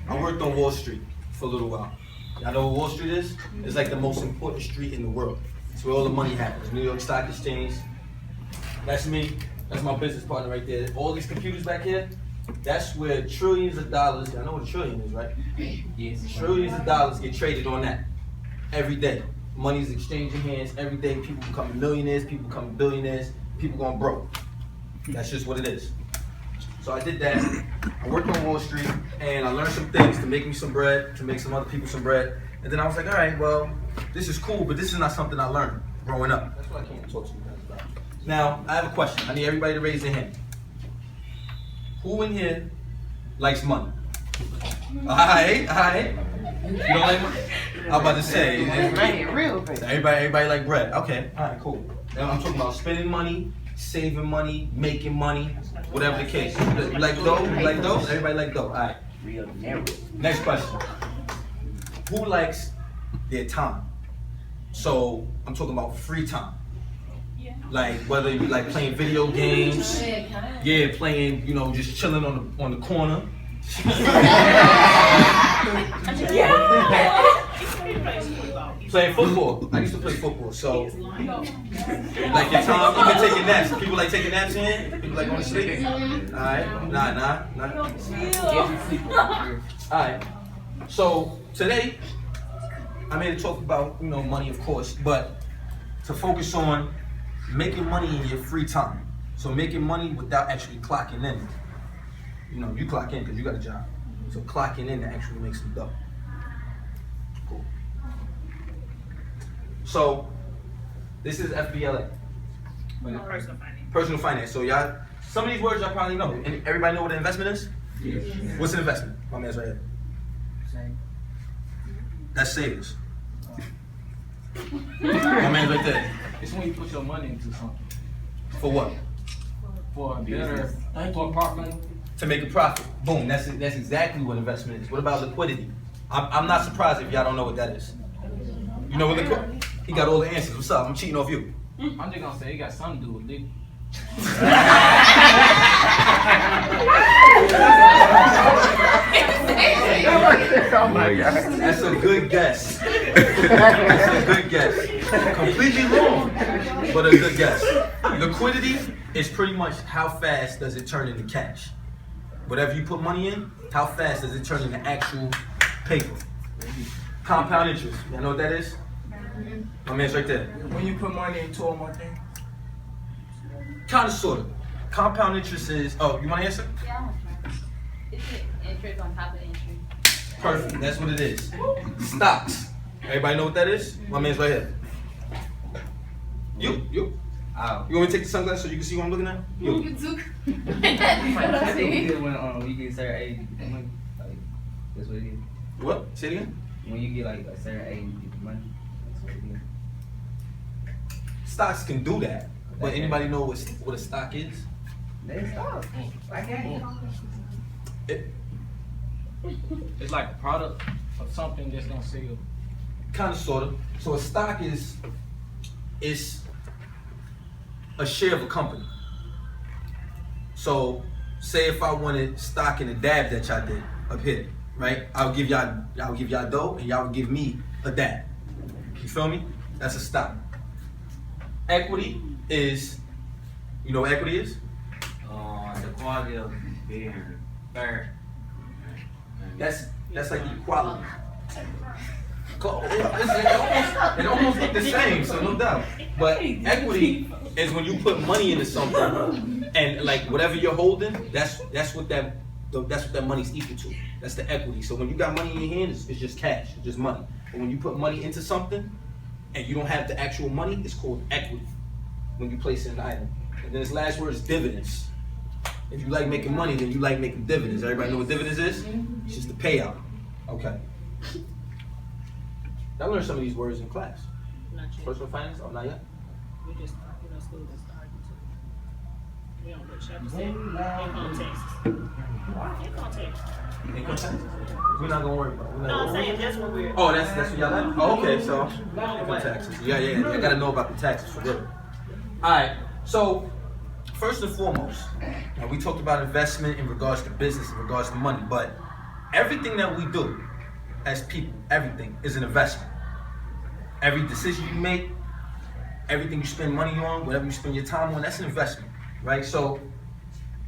I worked on Wall Street for a little while. Y'all know what Wall Street is? It's like the most important street in the world. It's where all the money happens. New York Stock Exchange. That's me. That's my business partner right there. All these computers back here, that's where trillions of dollars, y'all know what a trillion is, right? Yes. Trillions of dollars get traded on that every day. Money's exchanging hands every day. People becoming millionaires, people becoming billionaires, people going broke. That's just what it is. So I did that. I worked on Wall Street and I learned some things to make me some bread, to make some other people some bread. And then I was like, all right, well, this is cool, but this is not something I learned growing up. That's what I came to talk to you guys about. Now, I have a question. I need everybody to raise their hand. Who in here likes money? Alright. You don't like money? I'm about to say. Everybody like bread. Okay, alright, cool. Now I'm talking about spending money, saving money, making money, whatever the case. You like dough? You like dough? Everybody like dough. Alright. Next question. Who likes their time? So I'm talking about free time. Like whether you like playing video games, playing, just chilling on the corner. Playing football. I used to play football, so like your time, you can take your naps. People like taking naps in? People like going to sleep? Alright, nah. Alright. So today, I'm here to talk about, money of course, but to focus on making money in your free time. So making money without actually clocking in. You clock in because you got a job. So clocking in to actually make some dough. Cool. So this is FBLA. Personal finance. Personal finance. So y'all, some of these words y'all probably know. And everybody know what an investment is? Yes. What's an investment? My man's right here. That's savings. My man's right there. It's when you put your money into something. For what? For a better, for a profit. To make a profit. Boom. That's exactly what investment is. What about liquidity? I'm not surprised if y'all don't know what that is. You know what liquidity? He got all the answers. What's up? I'm cheating off you. I'm just gonna say it got something to do with liquor. Oh my God. That's a good guess. Completely wrong, but a good guess. Liquidity is pretty much how fast does it turn into cash. Whatever you put money in, how fast does it turn into actual paper? Compound interest. You know what that is? My man's right there. When you put money into a more thing. Kind of, sort of. Compound interest is. Oh, you want to answer? Yeah. It's interest on top of the interest. Perfect. That's what it is. Stocks. Everybody know what that is? My man's right here. You. You want me to take the sunglasses so you can see what I'm looking at? You. You took. What I see. When you get certain age, you get money. Like, that's what it is. What? Say it again? When you get like a certain age, you get the money. That's what it is. Stocks can do that, but anybody know what a stock is? They stop. I can't. It's like a product of something that's gonna sell. Kind of, sort of. So a stock is a share of a company. So say if I wanted stock in the dab that y'all did up here, right? I'll give y'all dough and y'all would give me a dab. You feel me? That's a stock. Equity is, you know what equity is? The quality of being fair. That's like equality. It almost look the same, so no doubt. But equity is when you put money into something, and like whatever you're holding, that's what that money's equal to. That's the equity. So when you got money in your hand, it's just cash, it's just money. But when you put money into something, and you don't have the actual money, it's called equity. When you place an item, and then this last word is dividends. If you like making money, then you like making dividends. Everybody know what dividends is? It's just the payout. Okay. I learned some of these words in class. Not yet. Personal finance? Oh, not yet? We just, school just started too. We don't go chapter 7. Income taxes. Income taxes. Income taxes? We're not gonna worry about it. No, I'm saying that's what we're. Oh, that's what y'all like? Oh, okay, so income taxes. Yeah. I gotta know about the taxes for real. Alright, so first and foremost, now we talked about investment in regards to business, in regards to money, but everything that we do as people, everything is an investment. Every decision you make, everything you spend money on, whatever you spend your time on, that's an investment, right? So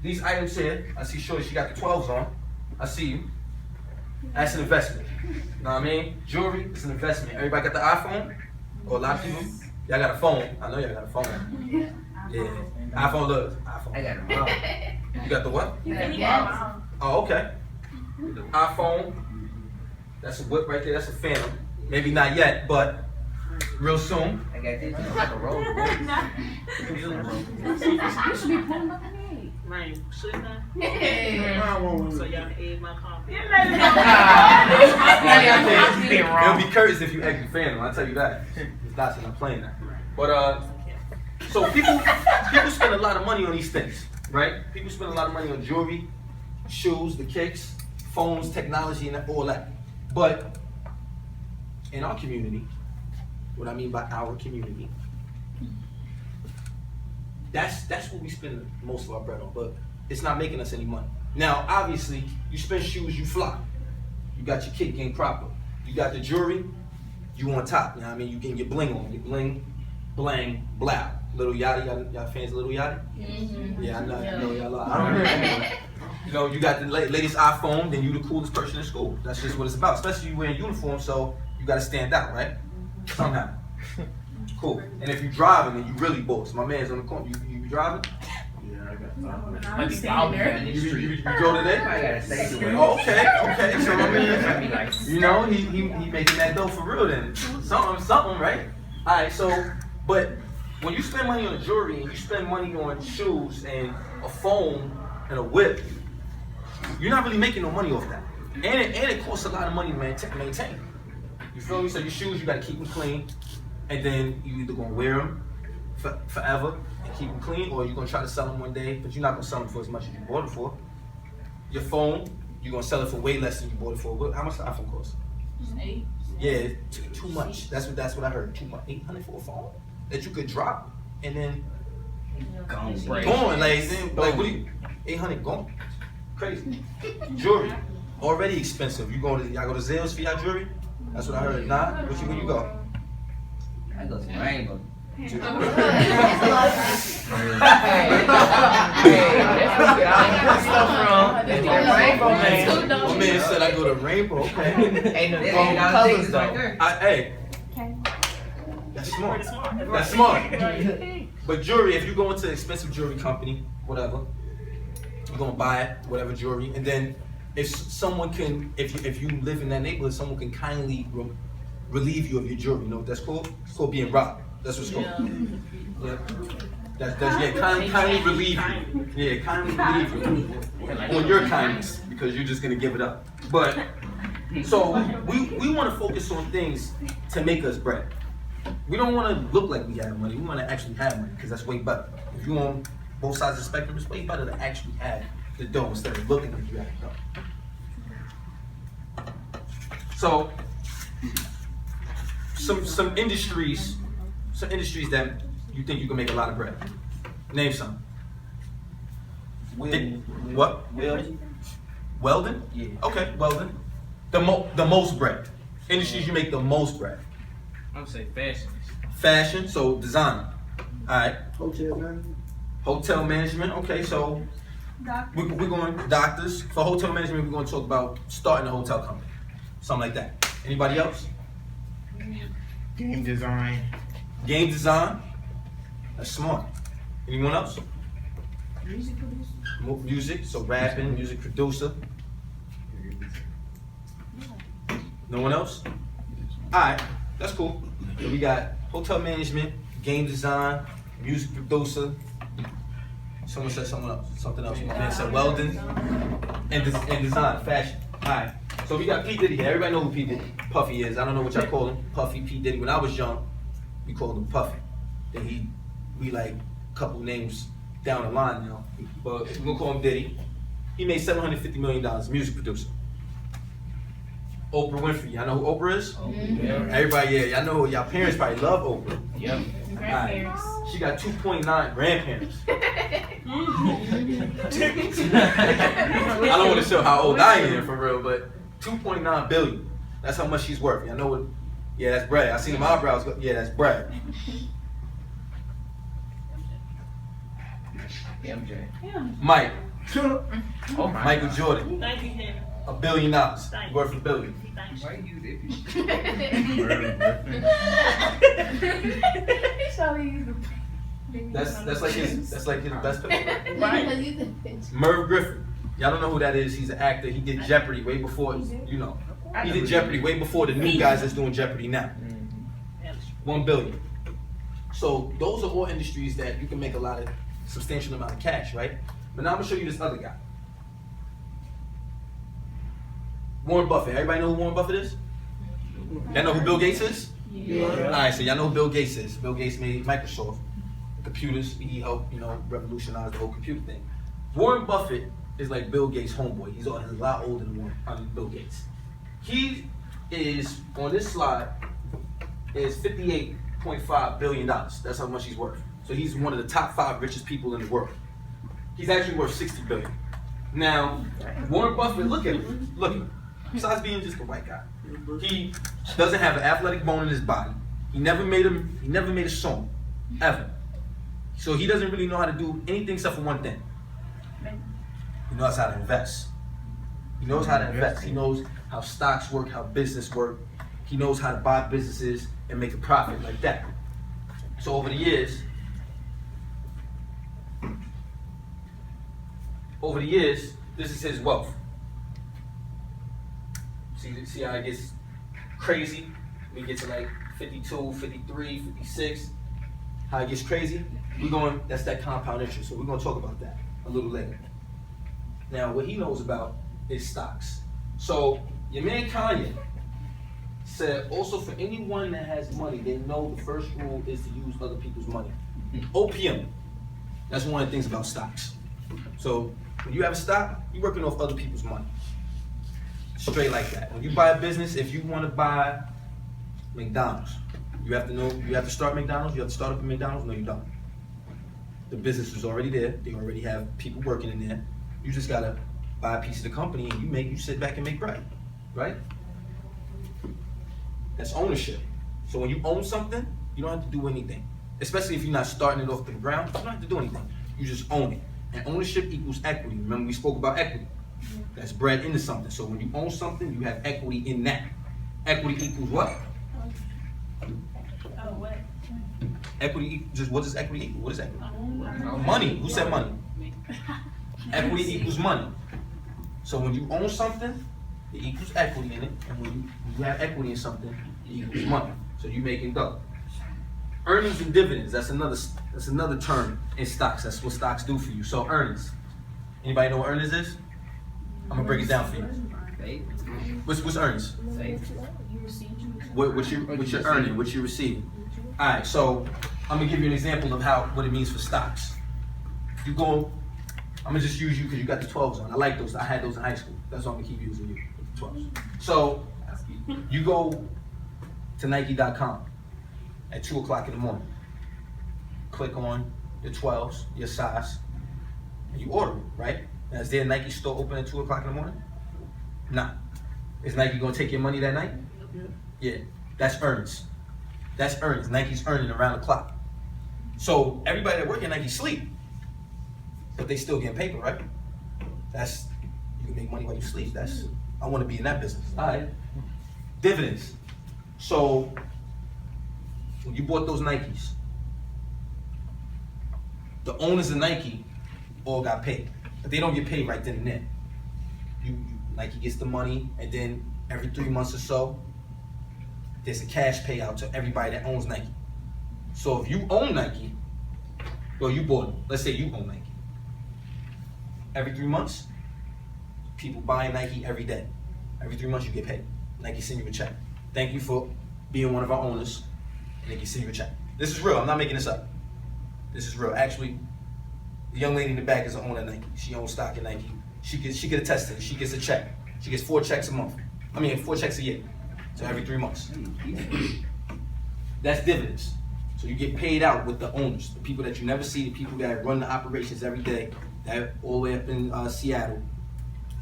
these items here, I see Shorty, she got the 12s on. I see you. That's an investment. You know what I mean? Jewelry is an investment. Everybody got the iPhone? Or a lot of people? Y'all got a phone. I know y'all got a phone. Yeah. iPhone looks. iPhone. I got a mom. You got the what? Yeah. Oh, okay. iPhone. That's a whip right there. That's a Phantom. Maybe not yet, but real soon. I got this. It's like a roll. Rain, shouldn't I? Yeah. So y'all can aid my confidence. It'll be courteous if you act the Phantom. I'll tell you that. It's not I'm playing that. But so people spend a lot of money on these things, right? People spend a lot of money on jewelry, shoes, the kicks, phones, technology, and all that. But in our community, what I mean by our community, that's what we spend most of our bread on, but it's not making us any money. Now, obviously, you spend shoes, you fly. You got your kick game proper. You got the jewelry, you on top. You know what I mean? You getting your bling on. Your bling, blang, blah. Little Yachty, y'all fans of Little Yachty? Mm-hmm. Yeah, I know y'all are. I don't know. You know, you got the latest iPhone, then you the coolest person in school. That's just what it's about. Especially you wearing uniform, so you gotta stand out, right? Somehow. Cool. And if you driving, then you really boss. My man's on the corner. You driving? Yeah, I got I'm standing there. You drove today? I gotta say the way. Oh, okay. So my man, you know, he making that dough for real then. Something, right? Alright, so, but when you spend money on jewelry and you spend money on shoes and a phone and a whip, you're not really making no money off that. And it costs a lot of money to maintain. You feel me? So your shoes, you gotta keep them clean. And then you either gonna wear them forever and keep them clean, or you're gonna try to sell them one day, but you're not gonna sell them for as much as you bought it for. Your phone, you're gonna sell it for way less than you bought it for. How much the iPhone cost? 8. Yeah, too much. That's what I heard. Too much. $800 for a phone that you could drop and then Gone. gone. Like what do you? $800 gone. Crazy. Jewelry already expensive. Y'all go to Zales for y'all jewelry? That's what I heard. Nah, where you go? I go to Rainbow. My man said I go to Rainbow. Okay. Ain't no There's wrong $8 colors tickets right though. there. Hey, that's smart. That's smart. But jewelry, if you go into an expensive jewelry company, whatever, you're gonna buy it, whatever jewelry, and then if someone can, if you live in that neighborhood, someone can kindly relieve you of your jewelry. You know what that's called? It's called being robbed. That's what it's called. Yeah. Kindly relieve you. Yeah, kindly relieve you on your kindness because you're just gonna give it up. But so we want to focus on things to make us bread. We don't want to look like we have money. We want to actually have money because that's way better. If you on both sides of the spectrum, it's way better to actually have the dough instead of looking like you have the dough. So some industries that you think you can make a lot of bread. Name some. What? Welding? Yeah. Okay, welding. The most bread. Industries you make the most bread. I'm gonna say fashion. Fashion, so design. Alright. Hotel management. Hotel management, okay, so we're going doctors. For hotel management, we're going to talk about starting a hotel company. Something like that. Anybody else? Game design. Game design. That's smart. Anyone else? Music producer. Music, so rapping, music producer. No one else? Alright, that's cool. So we got hotel management, game design, music producer. Someone said something else. My man said welding and design, fashion. Alright, so we got P. Diddy here. Everybody know who P. Diddy, Puffy is. I don't know what y'all call him. Puffy, P. Diddy. When I was young, we called him Puffy. Then we like a couple names down the line now. But we're gonna call him Diddy. He made $750 million, music producer. Oprah Winfrey, y'all know who Oprah is? Yeah. Everybody, yeah, y'all know, y'all parents probably love Oprah. Yep. Grandparents. She got 2.9 grandparents. I don't want to show how old I am for real, but 2.9 billion. That's how much she's worth. Y'all know what? Yeah, that's Brad. I seen them eyebrows go. Yeah, that's Brad. MJ. Mike. Oh my Michael God. Jordan. Thank you, Henry. $1 billion. Thank you. Worth $1 billion. Thank Why you. you if you That's like his best picture. Right. Merv Griffin. Y'all don't know who that is. He's an actor. He did Jeopardy way before, you know. He did Jeopardy way before the new guys that's doing Jeopardy now. 1 billion. So those are all industries that you can make a lot of substantial amount of cash, right? But now I'm gonna show you this other guy. Warren Buffett. Everybody know who Warren Buffett is? Y'all know who Bill Gates is? Alright, so y'all know who Bill Gates is. Bill Gates made Microsoft. Computers, he helped, revolutionize the whole computer thing. Warren Buffett is like Bill Gates' homeboy. He's a lot older than Bill Gates. He is, on this slide, is $58.5 billion. That's how much he's worth. So he's one of the top 5 richest people in the world. He's actually worth $60 billion. Now, Warren Buffett, look at him. Look at him. Besides being just a white guy, he doesn't have an athletic bone in his body. He never made a song, ever. So he doesn't really know how to do anything except for one thing. He knows how to invest. He knows how to invest. He knows how stocks work, how business work. He knows how to buy businesses and make a profit like that. So over the years, this is his wealth. See how it gets crazy? We get to like 52, 53, 56. How it gets crazy? That's that compound interest. So we're gonna talk about that a little later. Now, what he knows about is stocks. So your man Kanye said, also for anyone that has money, they know the first rule is to use other people's money. OPM. That's one of the things about stocks. So when you have a stock, you're working off other people's money. Straight like that. When you buy a business, if you want to buy McDonald's, you have to start McDonald's, you have to start up a McDonald's. No, you don't. The business is already there. They already have people working in there. You just gotta buy a piece of the company and you sit back and make bread, right? That's ownership. So when you own something, you don't have to do anything. Especially if you're not starting it off the ground, you don't have to do anything. You just own it. And ownership equals equity. Remember we spoke about equity. That's bred into something. So when you own something, you have equity in that. Equity equals what? Oh, what? Equity, just what does equity equal? What is equity? Money. Who said money? Equity equals money. So when you own something, it equals equity in it. And when you have equity in something, it equals money. So you're making dough. Earnings and dividends, that's another term in stocks. That's what stocks do for you. So earnings. Anybody know what earnings is? I'm gonna break it down for you. What's earnings? What you're earning, what you're receiving. Alright, so I'm gonna give you an example of what it means for stocks. I'm gonna just use you because you got the 12s on. I like those. I had those in high school. That's why I'm gonna keep using you with the 12s. So you go to Nike.com at 2 o'clock in the morning. Click on the 12s, your size, and you order it, right? Now, is there a Nike store open at 2 o'clock in the morning? Nah. Is Nike gonna take your money that night? Yeah. That's earnings. That's earnings. Nike's earning around the clock. So everybody that work at Nike sleep, but they still getting paper, right? You can make money while you sleep. I want to be in that business. All right. Dividends. So when you bought those Nikes, the owners of Nike all got paid, but they don't get paid right then and there. Nike gets the money, and then every 3 months or so, there's a cash payout to everybody that owns Nike. So if you own Nike, well, you bought them. Let's say you own Nike. Every 3 months, people buying Nike every day. Every 3 months, you get paid. Nike send you a check. Thank you for being one of our owners. And they can send you a check. This is real. I'm not making this up. This is real. Actually, the young lady in the back is an owner of Nike. She owns stock in Nike. She could attest to it. She gets a check. She gets 4 checks a month. 4 checks a year. So every 3 months. That's dividends. So you get paid out with the owners, the people that you never see, the people that run the operations every day, that all the way up in Seattle,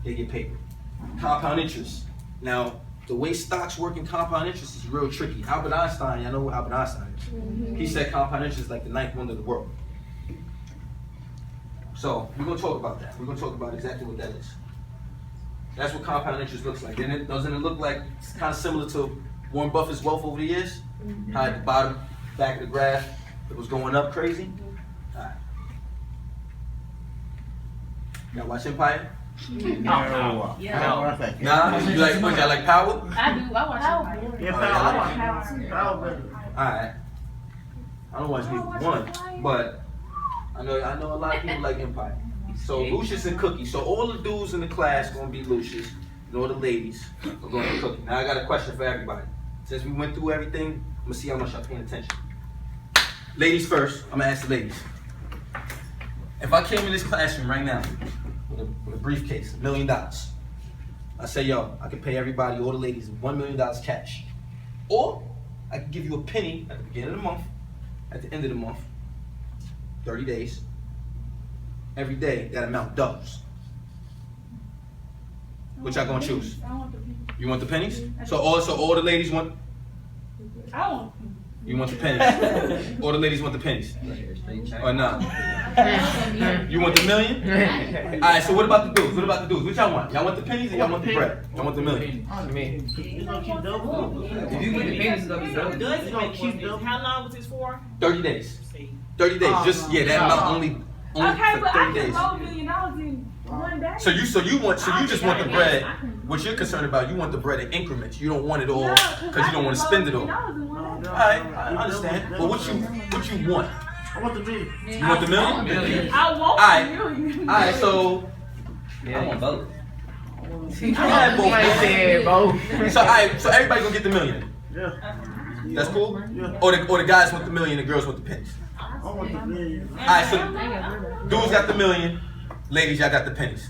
they get paid. Compound interest. Now, the way stocks work in compound interest is real tricky. Albert Einstein, y'all know who Albert Einstein is. He said compound interest is like the ninth wonder of the world. So we're gonna talk about that. We're gonna talk about exactly what that is. That's what compound interest looks like. Doesn't it look like it's kind of similar to Warren Buffett's wealth over the years? How at the bottom, back of the graph, it was going up crazy. All right. Y'all watch Empire? No. Yeah. Nah, you like what? Y'all like Power? I do. I watch Empire. Yeah, Oh, Power. y'all I like want it. Power better. All right. I don't watch neither one, but I know a lot of people like Empire. So Lucius and Cookie. So all the dudes in the class gonna be Lucius, and all the ladies are gonna be Cookie. Now I got a question for everybody. Since we went through everything, I'm gonna see how much y'all paying attention. Ladies first. I'm gonna ask the ladies. If I came in this classroom right now with a briefcase, $1 million, I say, yo, I can pay everybody, all the ladies, $1 million cash, or I can give you a penny at the beginning of the month, at the end of the month, 30 days. Every day, that amount doubles. What y'all gonna choose? I want the pennies. You want the pennies? So all the ladies want. I want You want the pennies? All the ladies want the pennies, or not? You want the million? All right. So what about the dudes? What about the dudes? What y'all want? Y'all want the pennies or y'all want the bread? Y'all want the million? You gonna keep double? If you get the pennies, it's gonna be double. Does it make keep this? How long was this for? 30 days. See. 30 days. Just that amount only Okay, for but I 30 can days. blow $1 million in one day. So you just want the bread. What you're concerned about, you want the bread in increments. You don't want it all because you don't want to spend it all. Alright, I understand. But what you want? I want the million. You want the million? I want Alright. $1 million. Alright, so I want both. I had both. So alright, so everybody gonna get the million. Yeah. That's cool? Yeah. Or the guys want the million, the girls want the pennies. I want the million. Alright, so dudes got the million, ladies y'all got the pennies.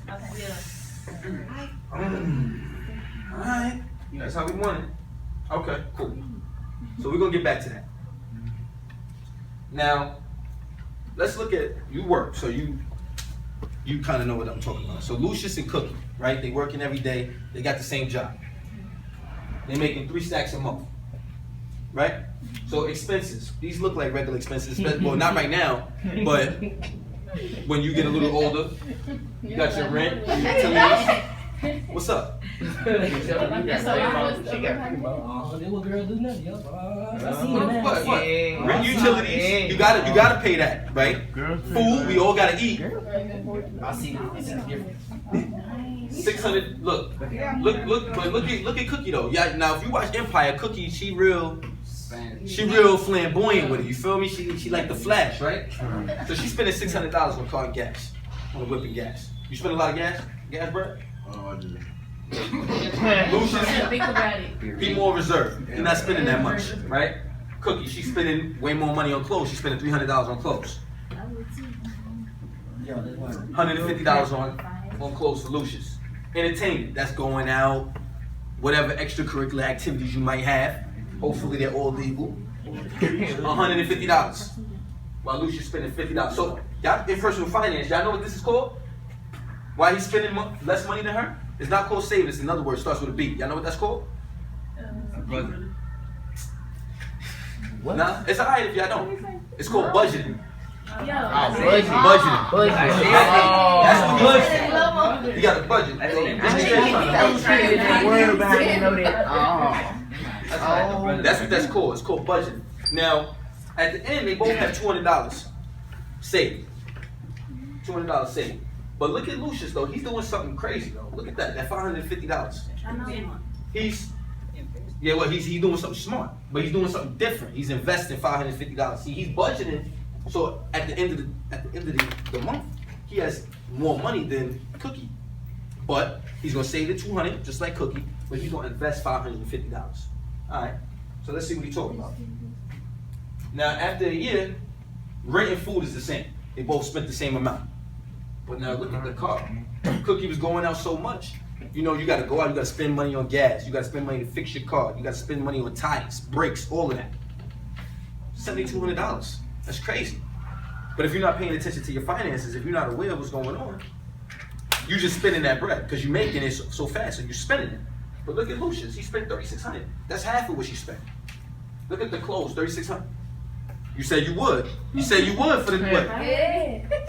Alright, that's how we want it. Okay, cool. So we're gonna get back to that. Now, let's look at you work. So you kind of know what I'm talking about. So Lucius and Cookie, right? They working every day. They got the same job. They making 3 stacks a month, right? So expenses. These look like regular expenses. Well, not right now, but when you get a little older, you got your rent, your utilities. What's up? What girl do nothing, yo. What? Rent, utilities. You gotta pay that, right? Food. We all gotta eat. I see different. 600. Look, but look at Cookie though. Yeah. Now, if you watch Empire, Cookie, she real flamboyant with it. You feel me? She like the Flash, right? So she's spending $600 on car and gas, on whipping gas. You spend a lot of gas, bread. Oh, I do. Lucius, Think about it. he more reserved. He's not spending that much, right? Cookie, she's spending way more money on clothes. She's spending $300 on clothes. $150 on clothes for Lucius. Entertainment, that's going out, whatever extracurricular activities you might have. Hopefully they're all legal. $150. While Lucius spending $50. So y'all in personal finance, y'all know what this is called? Why he's spending less money than her? It's not called savings. In other words, it starts with a B. Y'all know what that's called? Nah, it's alright if y'all don't. It's called budgeting. Budgeting. That's what budgeting. You got a budget. That's what that's called. It's called budgeting. Now, at the end, they both have $200 saved. $200 saved. But look at Lucius though. He's doing something crazy though. Look at that. That $550. He's doing something smart, but he's doing something different. He's investing $550. See, he's budgeting. So at the end of the month, he has more money than Cookie. But he's gonna save the $200 just like Cookie, but he's gonna invest $550. All right. So let's see what he's talking about. Now after a year, rent and food is the same. They both spent the same amount. But now look at the car. Cookie was going out so much. You know, you gotta go out, you gotta spend money on gas, you gotta spend money to fix your car, you gotta spend money on tires, brakes, all of that. $7,200. That's crazy. But if you're not paying attention to your finances, if you're not aware of what's going on, you're just spending that bread because you're making it so fast, so you're spending it. But look at Lucius, he spent $3,600. That's half of what she spent. Look at the clothes, $3,600. You said you would. You said you would for the what?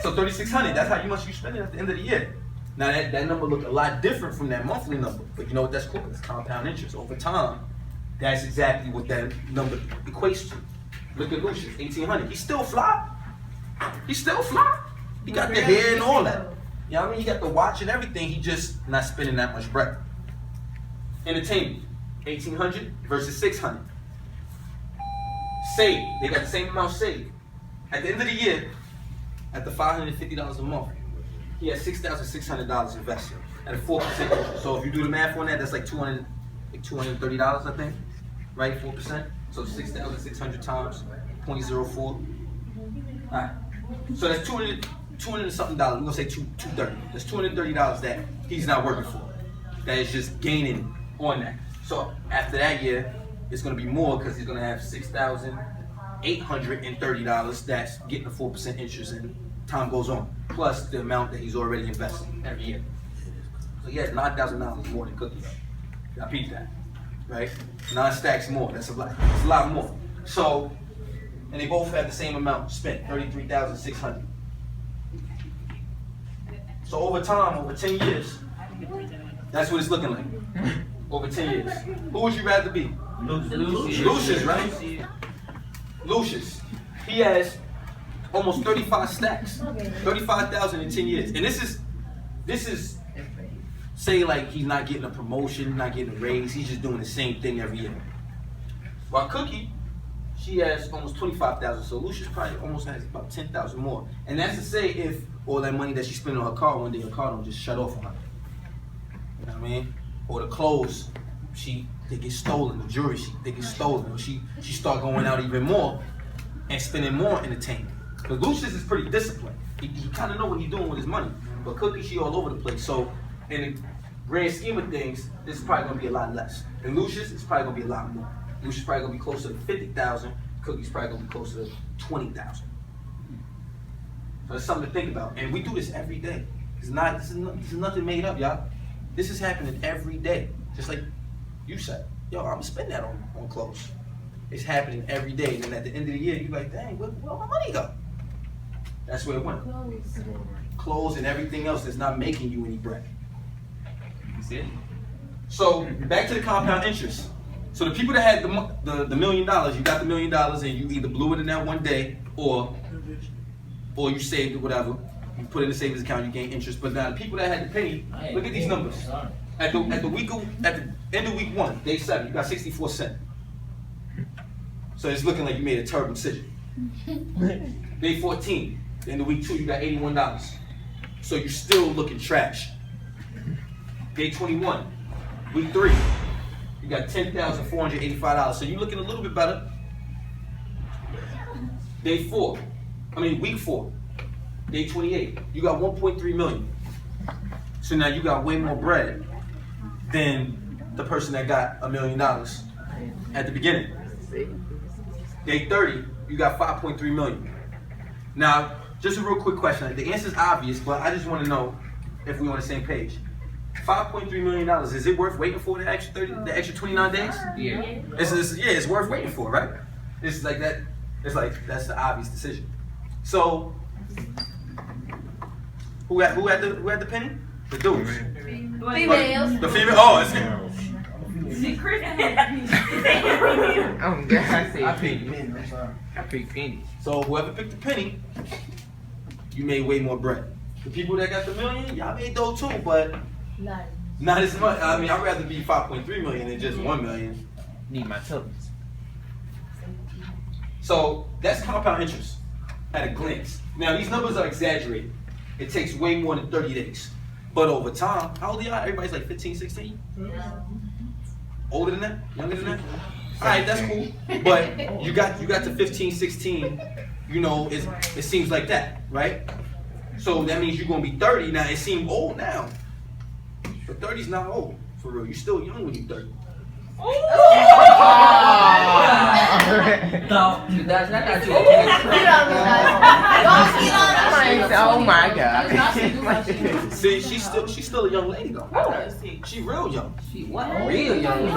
So $3,600. That's how much you spending at the end of the year. Now that number look a lot different from that monthly number, but you know what that's called? It's compound interest. Over time, that's exactly what that number equates to. Look at Lucius, 1,800. He's still fly. He's still fly. He got the hair and all that. You know what I mean? He got the watch and everything. He just not spending that much bread. Entertainment, 1,800 versus 600. Save. They got the same amount saved. At the end of the year, at the $550 a month, he has $6,600 invested at a 4% interest. So if you do the math on that, that's like $230, I think, right? 4%. So 6,600 times 0.04. All right. So that's 200 and something dollars. We're gonna say 230. That's $230 that he's not working for. That is just gaining on that. So after that year, it's gonna be more because he's gonna have $6,830 that's getting a 4% interest and time goes on, plus the amount that he's already invested every year. So he has $9,000 more than Cookie. Y'all peep that, right? 9 stacks more. That's a lot. It's a lot more. So, and they both have the same amount spent, $33,600. So over time, over 10 years, that's what it's looking like. Over 10 years. Who would you rather be? Lucius, right? Lucius. He has almost 35 stacks, 35,000 in 10 years. And this is, say like he's not getting a promotion, not getting a raise, he's just doing the same thing every year. While Cookie, she has almost 25,000, so Lucius probably almost has about 10,000 more. And that's to say if all that money that she spent on her car, one day her car don't just shut off on her. You know what I mean? Or the clothes, they get stolen, the jewelry, they get stolen. Or she start going out even more and spending more entertainment. But Lucius is pretty disciplined. He kind of know what he's doing with his money. But Cookie, she all over the place. So in the grand scheme of things, this is probably gonna be a lot less. And Lucius, it's probably gonna be a lot more. Lucius probably gonna be closer to 50,000. Cookie's probably gonna be closer to 20,000. So that's something to think about. And we do this every day. This is nothing made up, y'all. This is happening every day. Just like you said, yo, I'm gonna spend that on clothes. It's happening every day. And then at the end of the year, you're like, dang, where my money go? That's where it went. Clothes and everything else that's not making you any bread. So back to the compound interest. So the people that had the $1 million, you got the $1 million and you either blew it in that one day or you saved it, whatever. You put it in the savings account, you gain interest. But now the people that had the penny, look at these numbers. At the end of week 1, day 7, you got 64 cents. So it's looking like you made a terrible decision. Day 14, the end of week 2, you got $81. So you're still looking trash. Day 21, week 3, you got $10,485. So you're looking a little bit better. Week 4, day 28, you got 1.3 million. So now you got way more bread than the person that got $1 million at the beginning. Day 30, you got 5.3 million. Now, just a real quick question. The answer is obvious, but I just want to know if we're on the same page. $5.3 million, is it worth waiting for the extra 29 days? Yeah. It's worth waiting for, right? It's like that. It's like that's the obvious decision. So, who had the penny? The dudes. Females. The female. Oh, it's Oh God, I picked pennies. So whoever picked the penny, you made way more bread. The people that got the million, y'all made dough too, but not as much. I mean, I'd rather be 5.3 million than just 1 million. Need my tuppence. So that's compound interest at a glance. Now these numbers are exaggerated. It takes way more than 30 days. But over time, how old are y'all? Everybody's like 15, 16? Older than that? Younger than that? Alright, that's cool. But you got to 15, 16, you know, it seems like that, right? So that means you're gonna be 30 now. It seems old now. But 30's not old, for real. You're still young when you're 30. That's not Don't get on ain't say, oh my God. See, she's still a young lady though. She real young. She what? Real young.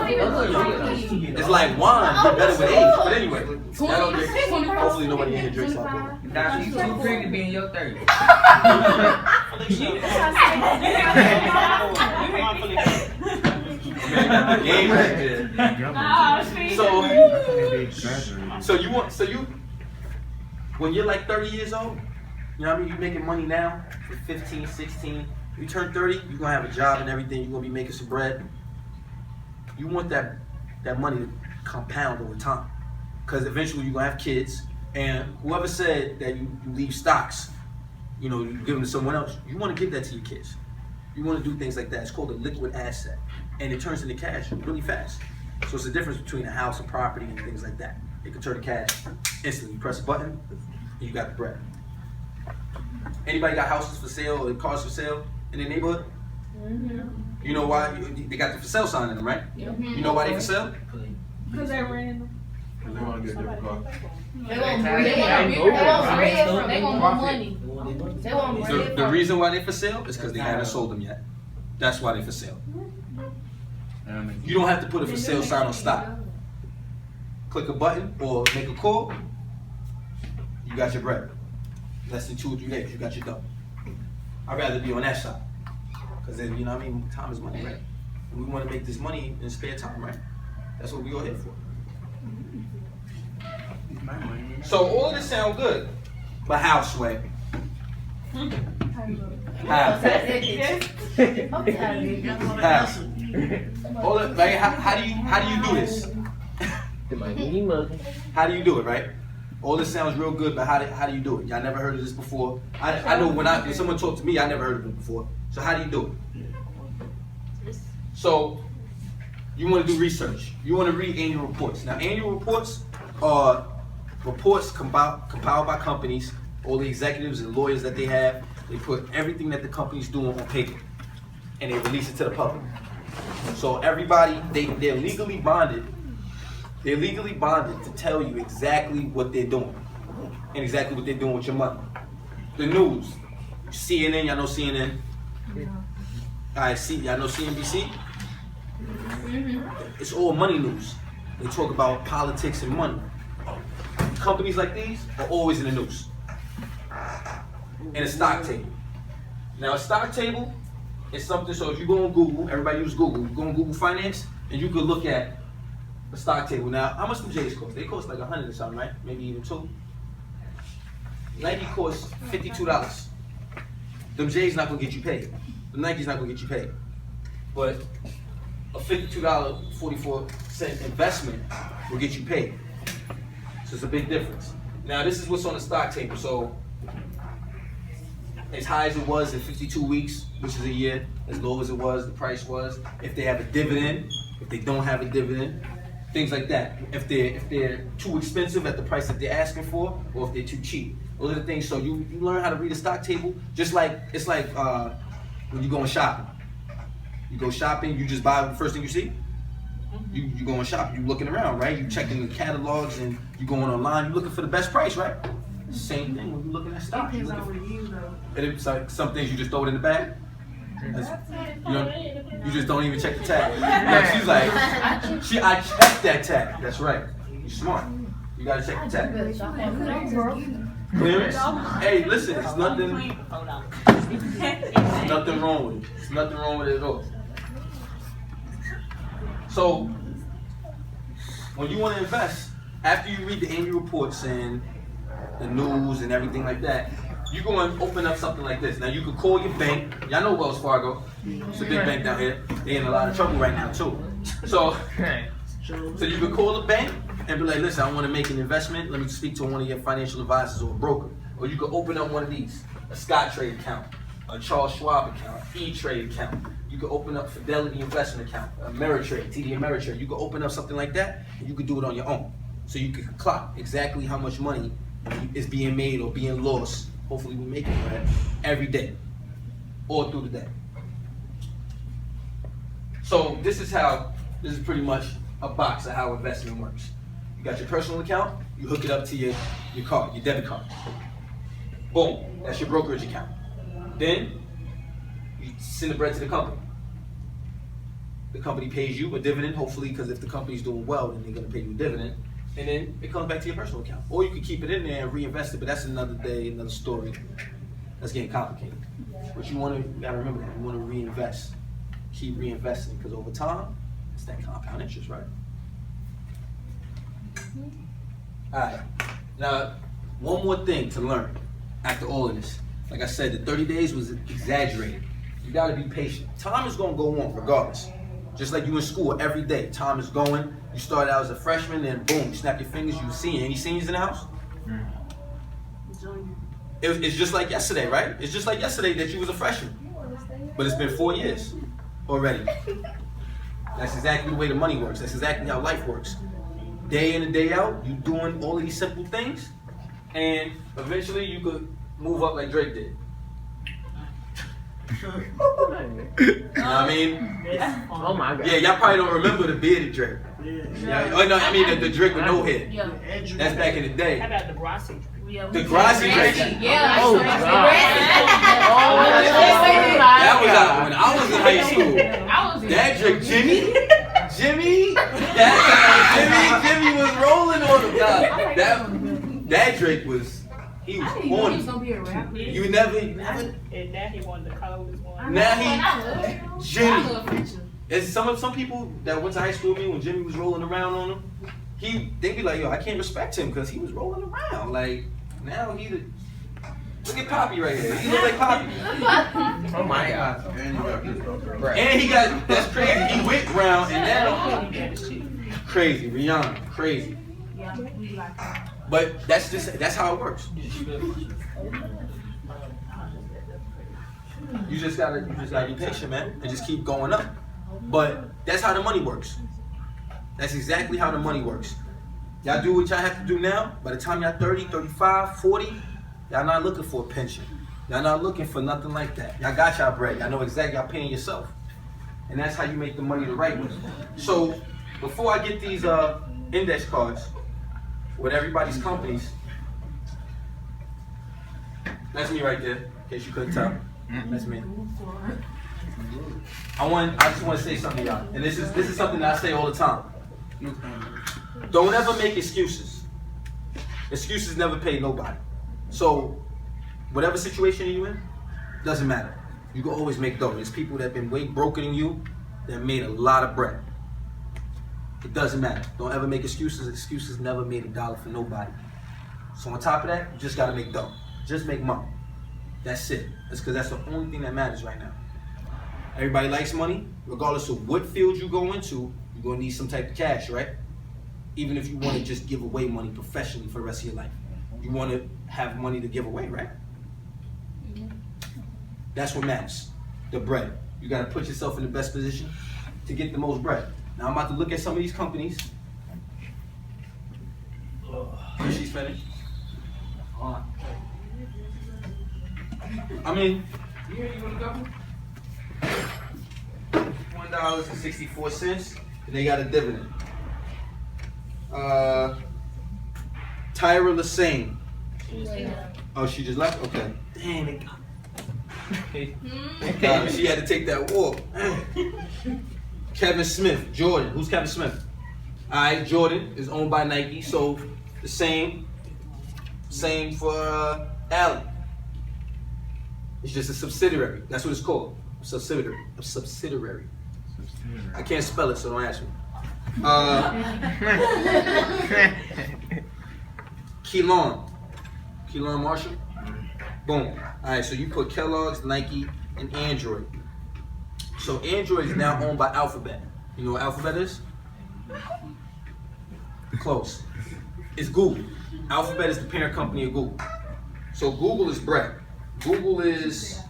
It's like wine, get better with age. But anyway, hopefully nobody in here drinks alcohol. Now she's too pretty to be in your 30s. Man, got the game right there. When you're like 30 years old, you know what I mean? You're making money now for 15, 16. You turn 30, you're gonna have a job and everything. You're gonna be making some bread. You want that money to compound over time, because eventually you're gonna have kids. And whoever said that you leave stocks, you know, you give them to someone else, you want to give that to your kids. You want to do things like that. It's called a liquid asset, and it turns into cash really fast. So it's the difference between a house, a property, and things like that. It can turn to cash instantly. You press a button, and you got the bread. Anybody got houses for sale or cars for sale in their neighborhood? Mm-hmm. You know why? They got the for sale sign in them, right? Mm-hmm. You know why they for sale? Because they ran them. Cause they wanna get a different car. They want more money. They want bread. The reason why they for sale is because they haven't sold them yet. That's why they for sale. You don't have to put a for sale sign on stock. Click a button or make a call. You got your bread. Less than 2 or 3 days, you got your dough. I'd rather be on that side, because then, you know what I mean, time is money, right? And we want to make this money in spare time, right? That's what we all here for. So all of this sound good, but how, Sway? How? How? Hold up, like, how do you do this? How do you do it, right? All this sounds real good, but how do you do it? Y'all never heard of this before. I know when someone talked to me, I never heard of it before. So how do you do it? So you want to do research. You want to read annual reports. Now, annual reports are reports compiled by companies, all the executives and lawyers that they have. They put everything that the company's doing on paper, and they release it to the public. So everybody, they're legally bonded. They're legally bonded to tell you exactly what they're doing and exactly what they're doing with your money. The news, CNN, y'all know CNN? Y'all know CNBC? It's all money news. They talk about politics and money. Companies like these are always in the news. And a stock table. Now, a stock table is something, so if you go on Google, everybody use Google, you go on Google Finance, and you could look at a stock table. Now, how much do J's cost? They cost like 100 or something, right? Maybe even 2. Nike costs $52. Them J's not gonna get you paid. The Nike's not gonna get you paid. But a $52.44 investment will get you paid. So it's a big difference. Now, this is what's on the stock table. So as high as it was in 52 weeks, which is a year, as low as it was, the price was, if they have a dividend, if they don't have a dividend, things like that. If they're too expensive at the price that they're asking for, or if they're too cheap. Those are the things. So you learn how to read a stock table, just like it's like when you go shopping. You go shopping, you just buy the first thing you see. You going shopping, you looking around, right? You checking the catalogs and you going online, you looking for the best price, right? Same thing when you looking at stock. And it's like some things you just throw it in the bag. You just don't even check the tag. Now she's like, I checked that tag. That's right. You're smart. You gotta check the tag. Clearance? Hey, listen, it's nothing wrong with it. It's nothing wrong with it at all. So, when you want to invest, after you read the annual reports and the news and everything like that, you go and open up something like this. Now, you could call your bank. Y'all know Wells Fargo. It's a big bank down here. They're in a lot of trouble right now, too. So you could call the bank and be like, listen, I want to make an investment. Let me speak to one of your financial advisors or a broker. Or you could open up one of these, a Scottrade account, a Charles Schwab account, E-Trade account. You could open up Fidelity Investment account, Ameritrade, TD Ameritrade. You could open up something like that, and you could do it on your own. So you could clock exactly how much money is being made or being lost. Hopefully we make it, right? Every day, all through the day. So this is pretty much a box of how investment works. You got your personal account, you hook it up to your card, your debit card. Boom, that's your brokerage account. Then you send the bread to the company. The company pays you a dividend, hopefully, because if the company's doing well, then they're gonna pay you a dividend. And then it comes back to your personal account. Or you can keep it in there and reinvest it, but that's another day, another story. That's getting complicated. But you gotta remember that. You wanna reinvest. Keep reinvesting, because over time, it's that compound interest, right? Alright, now, one more thing to learn after all of this. Like I said, the 30 days was exaggerated. You gotta be patient. Time is gonna go on regardless. Just like you in school every day, time is going. You start out as a freshman, then boom, you snap your fingers, you senior. Any seniors in the house? It's just like yesterday, right? It's just like yesterday that you was a freshman. But it's been 4 years already. That's exactly the way the money works. That's exactly how life works. Day in and day out, you doing all of these simple things, and eventually you could move up like Drake did. You know what I mean? Oh my God. Yeah, y'all probably don't remember the bearded Drake. Yeah. Oh no, I mean the Drake with no hair. Yeah. That's back in the day. How about the Grassi? The Grassi Drake. Yeah. Oh, Grassi. That was out when I was in high school. I was That Drake, Jimmy was rolling on him. That Drake was, he was horny. You never. And now he wanted the coldest one. Now he, Jimmy. There's some people that went to high school with me when Jimmy was rolling around on them. They be like, yo, I can't respect him because he was rolling around. Like now look at Poppy right here. He look like Poppy. Oh my God. And you got this though. And he got, that's crazy. He went round and now crazy. Rihanna, crazy. But that's how it works. You just gotta be patient, man, and just keep going up. But that's how the money works. That's exactly how the money works. Y'all do what y'all have to do now. By the time y'all 30, 35, 40, y'all not looking for a pension. Y'all not looking for nothing like that. Y'all got y'all bread. Y'all know exactly y'all paying yourself. And that's how you make the money the right way. So before I get these index cards with everybody's companies, that's me right there, in case you couldn't tell. That's me. I just want to say something to y'all. And this is something that I say all the time. Don't ever make excuses. Excuses never pay nobody. So, whatever situation you in, doesn't matter. You can always make dough. There's people that have been way broker than you that made a lot of bread. It doesn't matter. Don't ever make excuses. Excuses never made a dollar for nobody. So on top of that, you just gotta make dough. Just make money. That's it. That's because that's the only thing that matters right now. Everybody likes money. Regardless of what field you go into, you're gonna need some type of cash, right? Even if you want to just give away money professionally for the rest of your life. You want to have money to give away, right? That's what matters. The bread. You got to put yourself in the best position to get the most bread. Now I'm about to look at some of these companies. She's finished. I mean, you want to go? $1.64, and they got a dividend. Tyra Lassane. Oh, she just left? Okay. Dang it. She had to take that walk. Kevin Smith, Jordan. Who's Kevin Smith? Alright, Jordan is owned by Nike, so the same for Allen. It's just a subsidiary. That's what it's called. A subsidiary. I can't spell it, so don't ask me. Keelan Marshall. Boom. Alright, so you put Kellogg's, Nike, and Android. So Android is now owned by Alphabet. You know what Alphabet is? Close. It's Google. Alphabet is the parent company of Google. So Google is bread. Google is,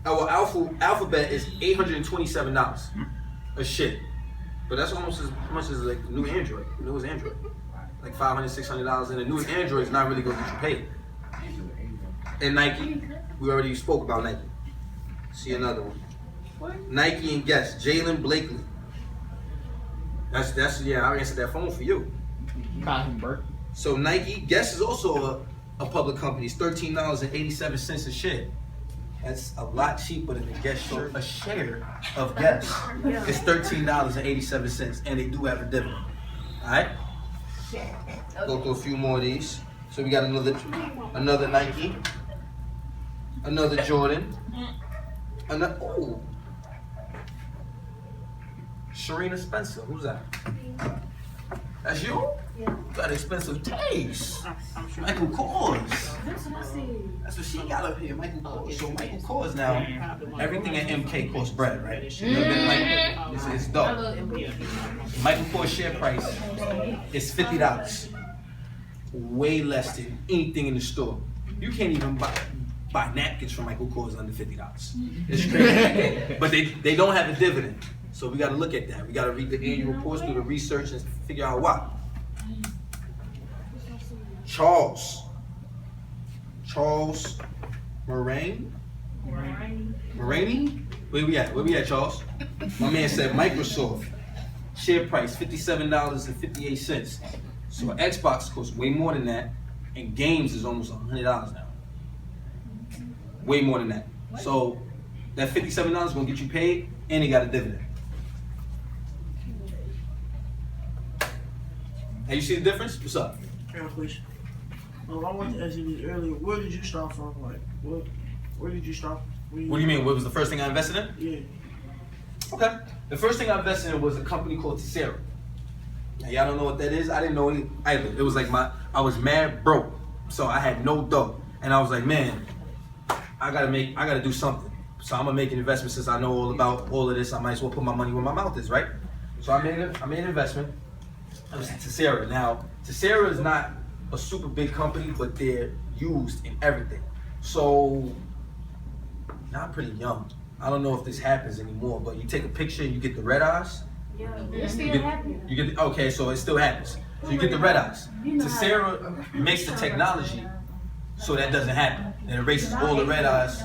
Alphabet is $827 a shit. But that's almost as much as like the new Android. The newest Android. Like $500, $600, and the newest Android is not really going to get you paid. And Nike, we already spoke about Nike. See another one. Nike and Guess, Jalen Blakely. That's yeah, I answered that phone for you. Call him Bert. So Nike, Guess is also a public company is $13.87 a share. That's a lot cheaper than a share of Guess. It's $13.87, and they do have a dividend. All right. Go through a few more of these. So we got another Nike, another Jordan, Sharina Spencer. Who's that? That's you? Yeah. You got expensive taste. Michael Kors. That's what she got up here, Michael Kors. So Michael Kors now, everything at MK costs bread, right? It's dope. Michael Kors share price is $50. Way less than anything in the store. You can't even buy napkins from Michael Kors under $50. It's crazy. But they don't have a dividend. So we got to look at that. We got to read the annual reports, do the research, and figure out why. Charles Moraine? Where we at, Charles? My man said Microsoft share price $57.58. So Xbox costs way more than that, and games is almost $100 now. Way more than that. So that $57 is gonna get you paid, and they got a dividend. Hey, you see the difference? What's up? I got a question. I wanted to ask you this earlier. Where did you start from? Like, where did you start? What do you mean? What was the first thing I invested in? Yeah. Okay. The first thing I invested in was a company called Tessera. Now, y'all don't know what that is. I didn't know it either. It was like I was mad broke, so I had no dough, and I was like, man, I gotta do something. So I'm gonna make an investment since I know all about all of this. I might as well put my money where my mouth is, right? So I made an investment. It was Tessera. Now, Tessera is not a super big company, but they're used in everything. So, now I'm pretty young. I don't know if this happens anymore, but you take a picture and you get the red eyes. Yeah, it's still happening. Okay, so it still happens. So you get the red eyes. Tessera makes the technology so that doesn't happen. It erases all the red eyes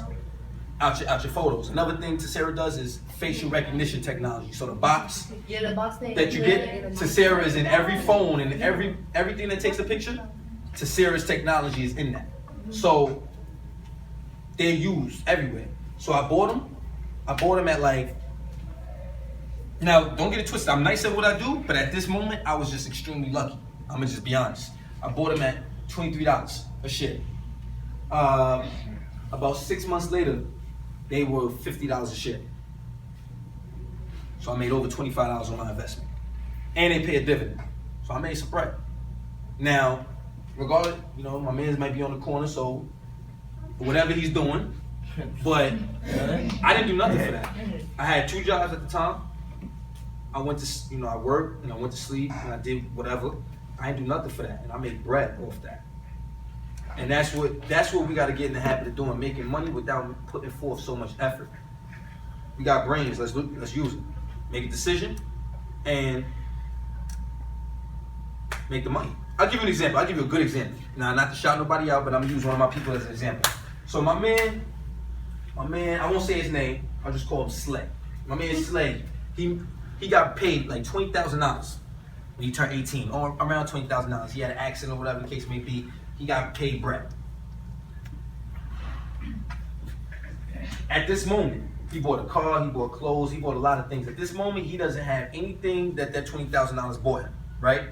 out your photos. Another thing Tessera does is facial recognition technology. So the box that you get, Tessera is in every phone and everything that takes a picture, Tessera's technology is in that. So they're used everywhere. So I bought them at like, now don't get it twisted, I'm nice at what I do, but at this moment I was just extremely lucky. I'm gonna just be honest. I bought them at $23 a share. About 6 months later, they were $50 a share. So I made over $25 on my investment. And they pay a dividend. So I made some bread. Now, regardless, my man might be on the corner, so whatever he's doing, but I didn't do nothing for that. I had 2 jobs at the time. I went to, I worked and I went to sleep and I did whatever. I didn't do nothing for that, and I made bread off that. And that's what we got to get in the habit of doing, making money without putting forth so much effort. We got brains, let's use it. Make a decision and make the money. I'll give you an example. I'll give you a good example. Now, not to shout nobody out, but I'm gonna use one of my people as an example. So my man, I won't say his name. I'll just call him Slay. My man Slay, he got paid like $20,000 when he turned 18, or around $20,000. He had an accident or whatever the case may be. He got paid bread. At this moment, he bought a car, he bought clothes, he bought a lot of things. At this moment, he doesn't have anything that $20,000 bought him, right?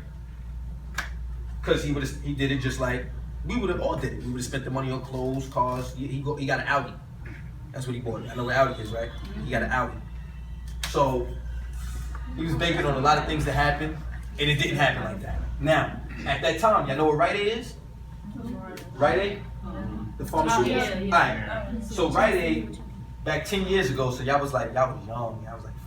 Because he did it just like we would have all did it. We would have spent the money on clothes, cars. He got an Audi. That's what he bought. I know where Audi is, right? He got an Audi. So he was banking on a lot of things that happened, and it didn't happen like that. Now, at that time, y'all know what Rite Aid is? Rite Aid? The pharmaceuticals? Yeah. All right. So Rite Aid, back 10 years ago, so y'all was young. Y'all was like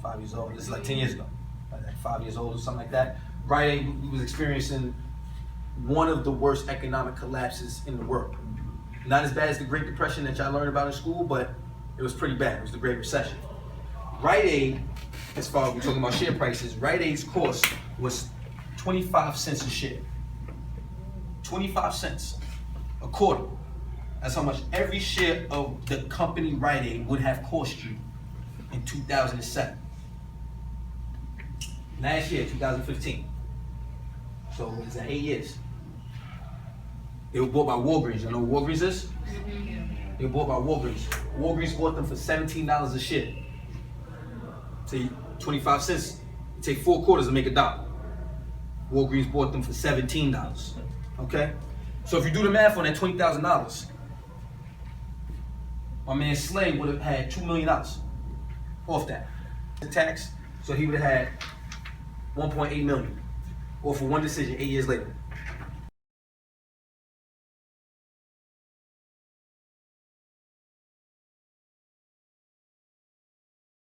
five years old. This is like 10 years ago. Like 5 years old or something like that. Rite Aid, we was experiencing one of the worst economic collapses in the world. Not as bad as the Great Depression that y'all learned about in school, but it was pretty bad. It was the Great Recession. Rite Aid, as far as we're talking about share prices, Rite Aid's cost was 25 cents a share. 25 cents a quarter. That's how much every share of the company Rite Aid would have cost you in 2007. Last year, 2015. So it's 8 years. They were bought by Walgreens. You know what Walgreens is? They were bought by Walgreens. Walgreens bought them for $17 a share. Say 25 cents. It take 4 quarters to make $1. Walgreens bought them for $17. Okay? So if you do the math on that $20,000, my man Slay would have had $2 million off that. The tax, so he would have had $1.8 million. Or for one decision 8 years later.